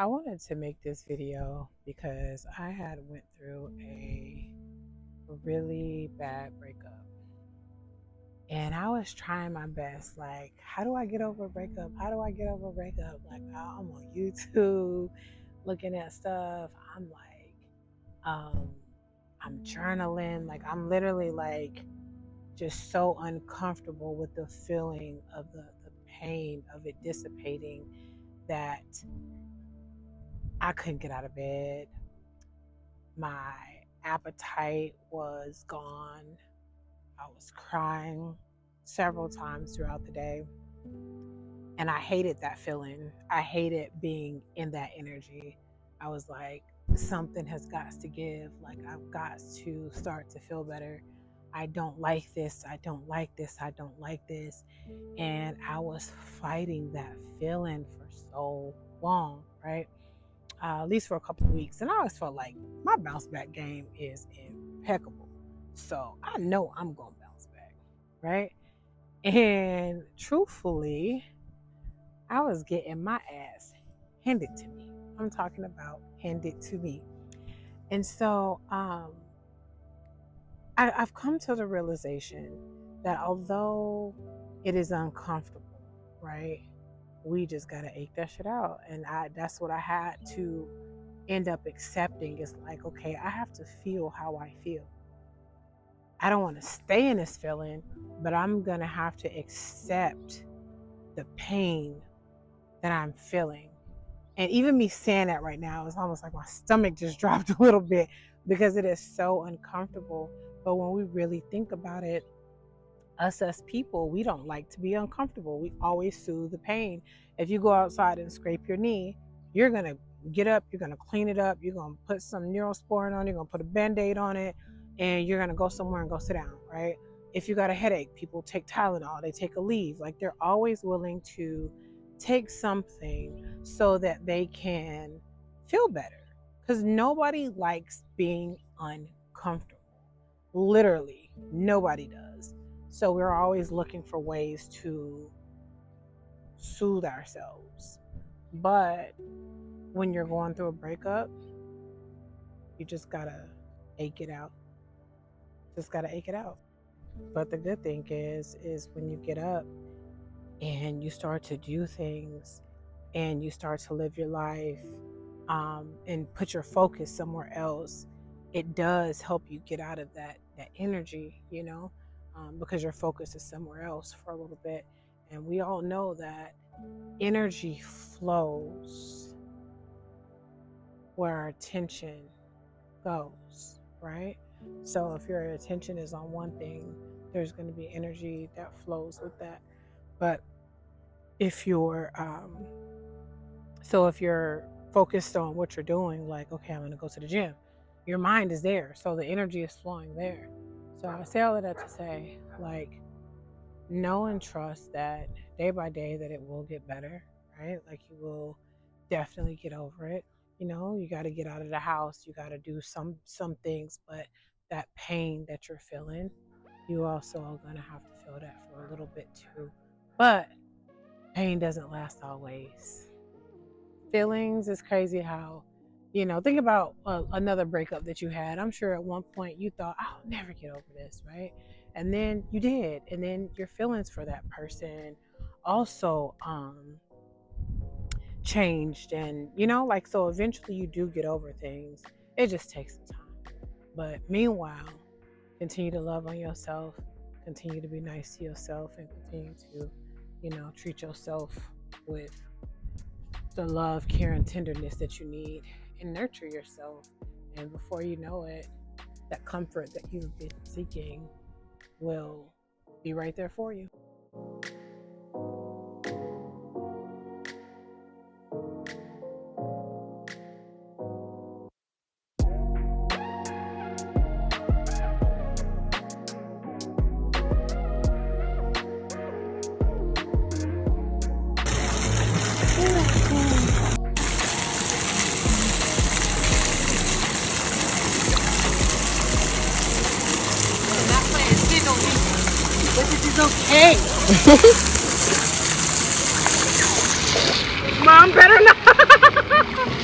I wanted to make this video because I had went through a really bad breakup. And I was trying my best. Like, how do I get over a breakup? How do I get over a breakup? Like, I'm on YouTube looking at stuff. Um, I'm journaling. Like, I'm literally like just so uncomfortable with the feeling of the pain of it dissipating that I couldn't get out of bed. My appetite was gone. I was crying several times throughout the day. And I hated that feeling. I hated being in that energy. I was like, something has got to give. Like, I've got to start to feel better. I don't like this. I don't like this. I don't like this. And I was fighting that feeling for so long, right? At least for a couple of weeks. And I always felt like my bounce back game is impeccable. So I know I'm going to bounce back, right? And truthfully, I was getting my ass handed to me. I'm talking about handed to me. And so I've come to the realization that although it is uncomfortable, right? We just gotta ache that shit out. And that's what I had to end up accepting. It's like, okay, I have to feel how I feel. I don't want to stay in this feeling, but I'm gonna have to accept the pain that I'm feeling. And even me saying that right now, it's almost like my stomach just dropped a little bit because it is so uncomfortable. But when we really think about it, us as people, we don't like to be uncomfortable. We always soothe the pain. If you go outside and scrape your knee, you're going to get up, you're going to clean it up, you're going to put some Neurosporin on, you're going to put a Band-Aid on it, and you're going to go somewhere and go sit down, right? If you got a headache, people take Tylenol, they take a leave. Like, they're always willing to take something so that they can feel better, because nobody likes being uncomfortable. Literally, nobody does. So we're always looking for ways to soothe ourselves. But when you're going through a breakup, you just gotta ache it out. Just gotta ache it out. But the good thing is when you get up and you start to do things and you start to live your life, and put your focus somewhere else, it does help you get out of that energy, because your focus is somewhere else for a little bit. And we all know that energy flows where our attention goes, right? So if your attention is on one thing, there's going to be energy that flows with that. But if you're if you're focused on what you're doing, like, okay, I'm going to go to the gym, your mind is there, so the energy is flowing there. So I say all of that to say, like, know and trust that day by day that it will get better, right? Like, you will definitely get over it. You got to get out of the house, you got to do some things, but that pain that you're feeling, you also are going to have to feel that for a little bit too. But pain doesn't last always. Feelings is crazy how, think about another breakup that you had. I'm sure at one point you thought, I'll never get over this, right? And then you did. And then your feelings for that person also changed. And, so eventually you do get over things. It just takes some time. But meanwhile, continue to love on yourself, continue to be nice to yourself, and continue to, treat yourself with the love, care, and tenderness that you need, and nurture yourself. And before you know it, that comfort that you've been seeking will be right there for you. But it is okay. Mom better not.